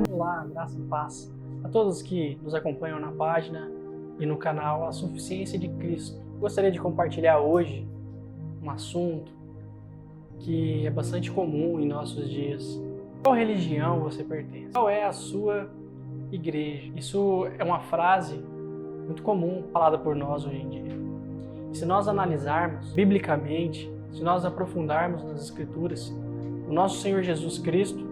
Olá, graça e paz a todos que nos acompanham na página e no canal A Suficiência de Cristo. Gostaria de compartilhar hoje um assunto que é bastante comum em nossos dias. Qual religião você pertence? Qual é a sua igreja? Isso é uma frase muito comum falada por nós hoje em dia. Se nós analisarmos biblicamente, se nós aprofundarmos nas Escrituras, o nosso Senhor Jesus Cristo,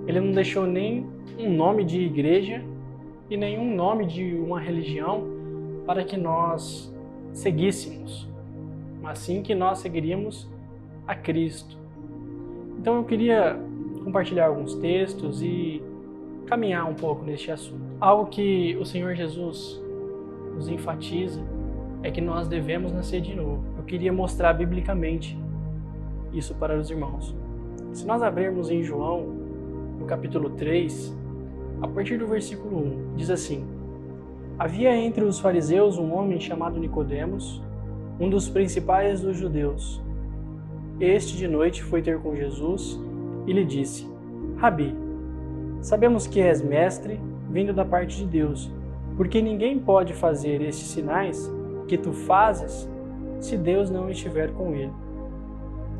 Ele não deixou nem um nome de igreja e nenhum nome de uma religião para que nós seguíssemos, mas sim que nós seguiríamos a Cristo. Então eu queria compartilhar alguns textos e caminhar um pouco neste assunto. Algo que o Senhor Jesus nos enfatiza é que nós devemos nascer de novo. Eu queria mostrar biblicamente isso para os irmãos. Se nós abrirmos em João, no capítulo 3, a partir do versículo 1, diz assim: Havia entre os fariseus um homem chamado Nicodemos, um dos principais dos judeus. Este de noite foi ter com Jesus e lhe disse: Rabi, sabemos que és mestre, vindo da parte de Deus, porque ninguém pode fazer estes sinais que tu fazes se Deus não estiver com ele.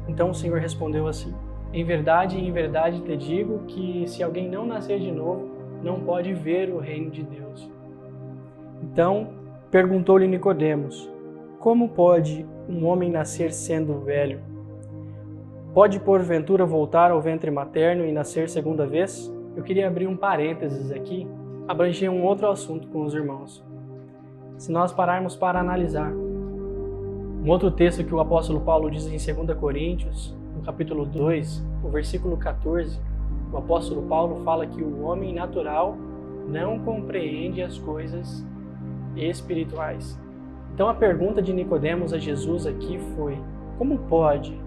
Então o Senhor respondeu assim: em verdade te digo que se alguém não nascer de novo, não pode ver o reino de Deus. Então perguntou-lhe Nicodemos: como pode um homem nascer sendo velho? Pode porventura voltar ao ventre materno e nascer segunda vez? Eu queria abrir um parênteses aqui, abranger um outro assunto com os irmãos. Se nós pararmos para analisar um outro texto que o apóstolo Paulo diz em 2 Coríntios, no capítulo 2, o versículo 14, o apóstolo Paulo fala que o homem natural não compreende as coisas espirituais. Então a pergunta de Nicodemos a Jesus aqui foi: como pode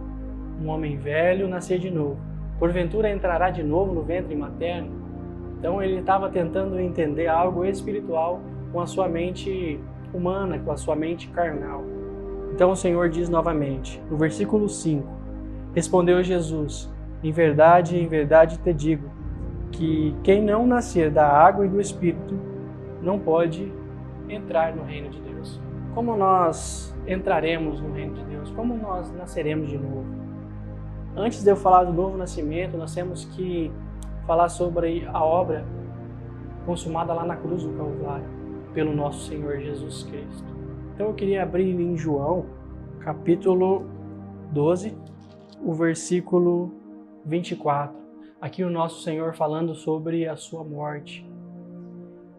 um homem velho nascer de novo? Porventura entrará de novo no ventre materno? Então ele estava tentando entender algo espiritual com a sua mente humana, com a sua mente carnal. Então o Senhor diz novamente, no versículo 5, respondeu Jesus: em verdade te digo, que quem não nascer da água e do Espírito não pode entrar no reino de Deus. Como nós entraremos no reino de Deus? Como nós nasceremos de novo? Antes de eu falar do novo nascimento, nós temos que falar sobre a obra consumada lá na cruz do Calvário, pelo nosso Senhor Jesus Cristo. Então eu queria abrir em João, capítulo 12, o versículo 24. Aqui o nosso Senhor falando sobre a sua morte.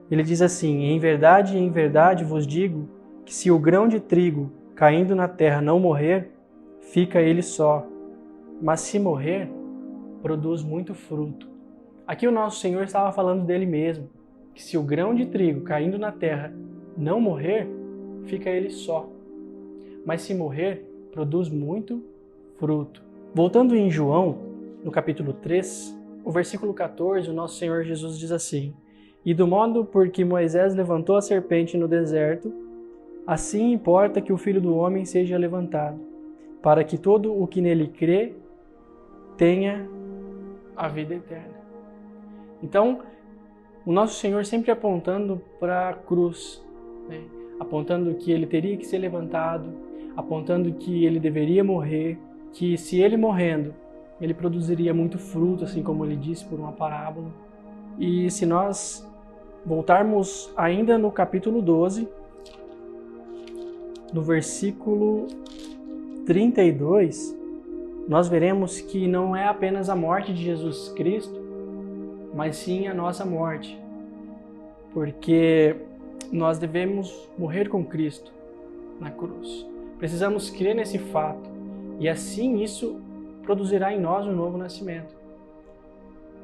Ele diz assim: em verdade vos digo que se o grão de trigo caindo na terra não morrer, fica ele só, mas se morrer, produz muito fruto. Aqui o nosso Senhor estava falando dele mesmo, que se o grão de trigo caindo na terra não morrer, fica ele só, mas se morrer, produz muito fruto. Voltando em João, no capítulo 3, o versículo 14, o nosso Senhor Jesus diz assim: e do modo por que Moisés levantou a serpente no deserto, assim importa que o Filho do Homem seja levantado, para que todo o que nele crê tenha a vida eterna. Então, o nosso Senhor sempre apontando para a cruz, né? Apontando que ele teria que ser levantado, apontando que ele deveria morrer, que se ele morrendo, ele produziria muito fruto, assim como ele disse por uma parábola. E se nós voltarmos ainda no capítulo 12, no versículo 32, nós veremos que não é apenas a morte de Jesus Cristo, mas sim a nossa morte. Porque nós devemos morrer com Cristo na cruz. Precisamos crer nesse fato e assim isso produzirá em nós um novo nascimento.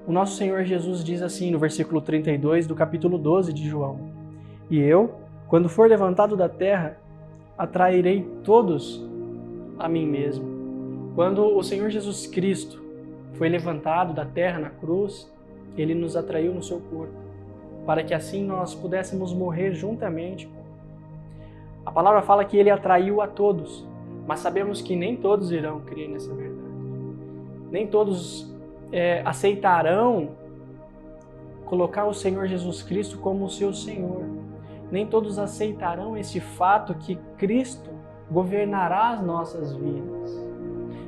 O nosso Senhor Jesus diz assim no versículo 32 do capítulo 12 de João: e eu, quando for levantado da terra, atrairei todos a mim mesmo. Quando o Senhor Jesus Cristo foi levantado da terra na cruz, ele nos atraiu no seu corpo, para que assim nós pudéssemos morrer juntamente. A palavra fala que ele atraiu a todos, mas sabemos que nem todos irão crer nessa verdade. Nem todos aceitarão colocar o Senhor Jesus Cristo como o seu Senhor. Nem todos aceitarão esse fato que Cristo governará as nossas vidas.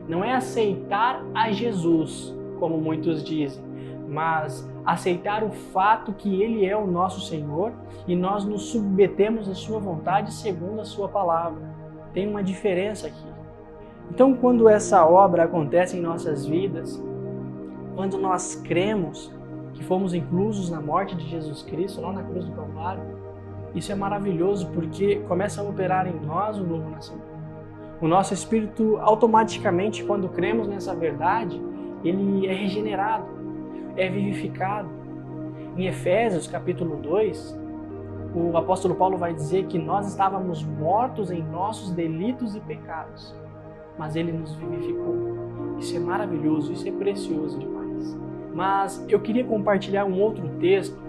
Não é aceitar a Jesus, como muitos dizem, mas aceitar o fato que Ele é o nosso Senhor e nós nos submetemos à sua vontade segundo a sua palavra. Tem uma diferença aqui. Então, quando essa obra acontece em nossas vidas, quando nós cremos que fomos inclusos na morte de Jesus Cristo, lá na cruz do Calvário, isso é maravilhoso porque começa a operar em nós o novo nascimento. O nosso espírito, automaticamente, quando cremos nessa verdade, ele é regenerado, é vivificado. Em Efésios, capítulo 2, o apóstolo Paulo vai dizer que nós estávamos mortos em nossos delitos e pecados, mas ele nos vivificou. Isso é maravilhoso, isso é precioso demais. Mas eu queria compartilhar um outro texto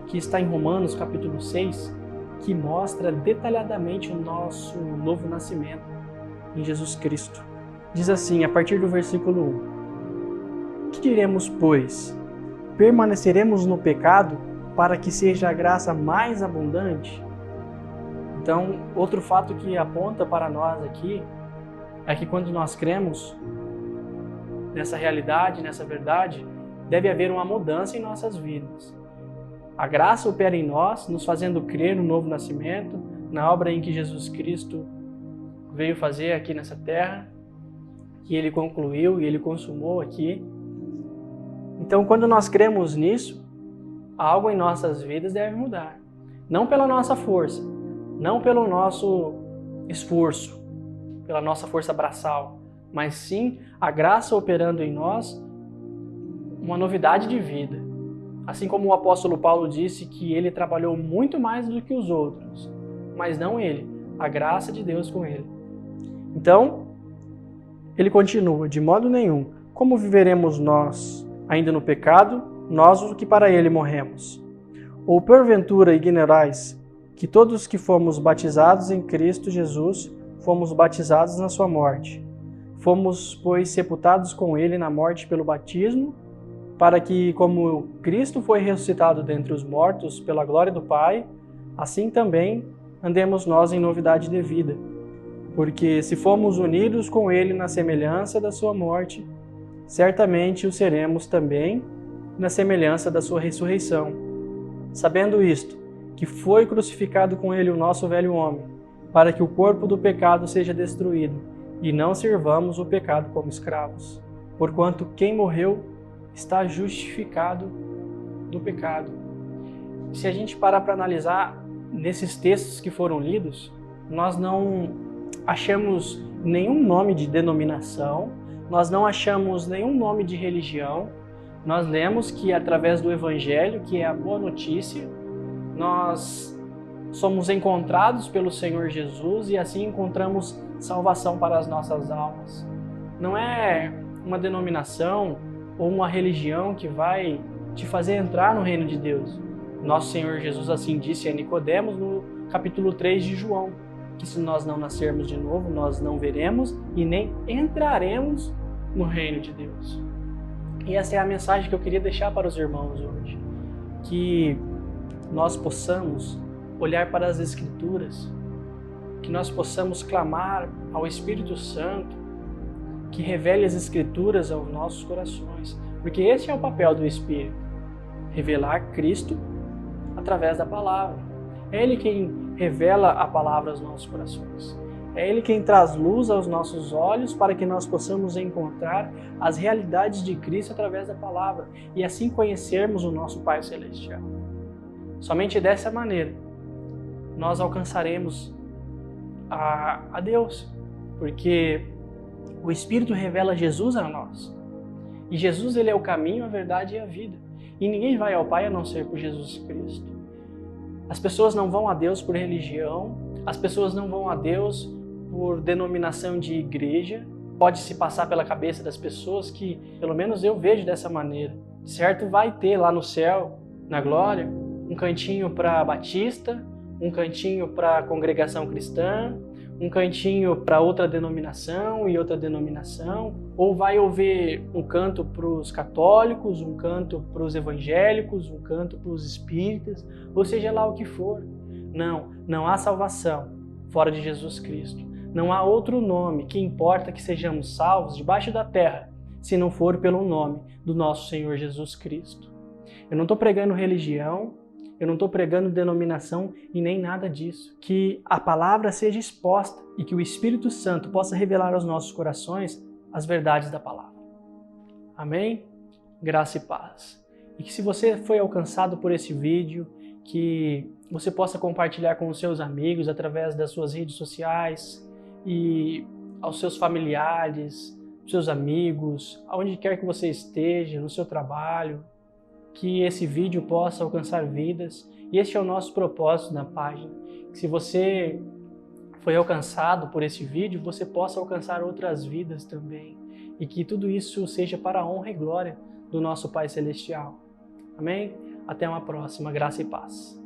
que está em Romanos, capítulo 6, que mostra detalhadamente o nosso novo nascimento em Jesus Cristo. Diz assim, a partir do versículo 1: Que diremos, pois? Permaneceremos no pecado para que seja a graça mais abundante? Então, outro fato que aponta para nós aqui é que quando nós cremos nessa realidade, nessa verdade, deve haver uma mudança em nossas vidas. A graça opera em nós, nos fazendo crer no novo nascimento, na obra em que Jesus Cristo veio fazer aqui nessa terra, que Ele concluiu e Ele consumou aqui. Então, quando nós cremos nisso, algo em nossas vidas deve mudar. Não pela nossa força, não pelo nosso esforço, pela nossa força braçal, mas sim a graça operando em nós uma novidade de vida. Assim como o apóstolo Paulo disse que ele trabalhou muito mais do que os outros, mas não ele, a graça de Deus com ele. Então, ele continua, de modo nenhum, como viveremos nós ainda no pecado, nós os que para ele morremos? Ou porventura ignorais que todos que fomos batizados em Cristo Jesus, fomos batizados na sua morte? Fomos, pois, sepultados com ele na morte pelo batismo, para que, como Cristo foi ressuscitado dentre os mortos pela glória do Pai, assim também andemos nós em novidade de vida. Porque se fomos unidos com Ele na semelhança da sua morte, certamente o seremos também na semelhança da sua ressurreição. Sabendo isto, que foi crucificado com Ele o nosso velho homem, para que o corpo do pecado seja destruído, e não sirvamos o pecado como escravos. Porquanto quem morreu está justificado do pecado. Se a gente parar para analisar nesses textos que foram lidos, nós não achamos nenhum nome de denominação, nós não achamos nenhum nome de religião. Nós lemos que através do Evangelho, que é a boa notícia, nós somos encontrados pelo Senhor Jesus e assim encontramos salvação para as nossas almas. Não é uma denominação ou uma religião que vai te fazer entrar no reino de Deus. Nosso Senhor Jesus assim disse a Nicodemos no capítulo 3 de João, que se nós não nascermos de novo, nós não veremos e nem entraremos no reino de Deus. E essa é a mensagem que eu queria deixar para os irmãos hoje, que nós possamos olhar para as Escrituras, que nós possamos clamar ao Espírito Santo, que revele as Escrituras aos nossos corações, porque esse é o papel do Espírito, revelar Cristo através da palavra. É Ele quem revela a palavra aos nossos corações. É Ele quem traz luz aos nossos olhos para que nós possamos encontrar as realidades de Cristo através da palavra e assim conhecermos o nosso Pai Celestial. Somente dessa maneira nós alcançaremos a Deus, porque o Espírito revela Jesus a nós. E Jesus, Ele é o caminho, a verdade e a vida. E ninguém vai ao Pai a não ser por Jesus Cristo. As pessoas não vão a Deus por religião, as pessoas não vão a Deus por denominação de igreja. Pode se passar pela cabeça das pessoas que, pelo menos eu vejo dessa maneira, certo? Vai ter lá no céu, na glória, um cantinho para batista, um cantinho para congregação cristã, um cantinho para outra denominação e outra denominação, ou vai haver um canto para os católicos, um canto para os evangélicos, um canto para os espíritas, ou seja lá o que for. Não há salvação fora de Jesus Cristo. Não há outro nome que importa que sejamos salvos debaixo da terra, se não for pelo nome do nosso Senhor Jesus Cristo. Eu não estou pregando religião, eu não estou pregando denominação e nem nada disso. Que a palavra seja exposta e que o Espírito Santo possa revelar aos nossos corações as verdades da palavra. Amém? Graça e paz. E que se você foi alcançado por esse vídeo, que você possa compartilhar com os seus amigos através das suas redes sociais e aos seus familiares, seus amigos, aonde quer que você esteja, no seu trabalho, que esse vídeo possa alcançar vidas. E este é o nosso propósito na página. Que se você foi alcançado por esse vídeo, você possa alcançar outras vidas também. E que tudo isso seja para a honra e glória do nosso Pai Celestial. Amém? Até uma próxima. Graça e paz.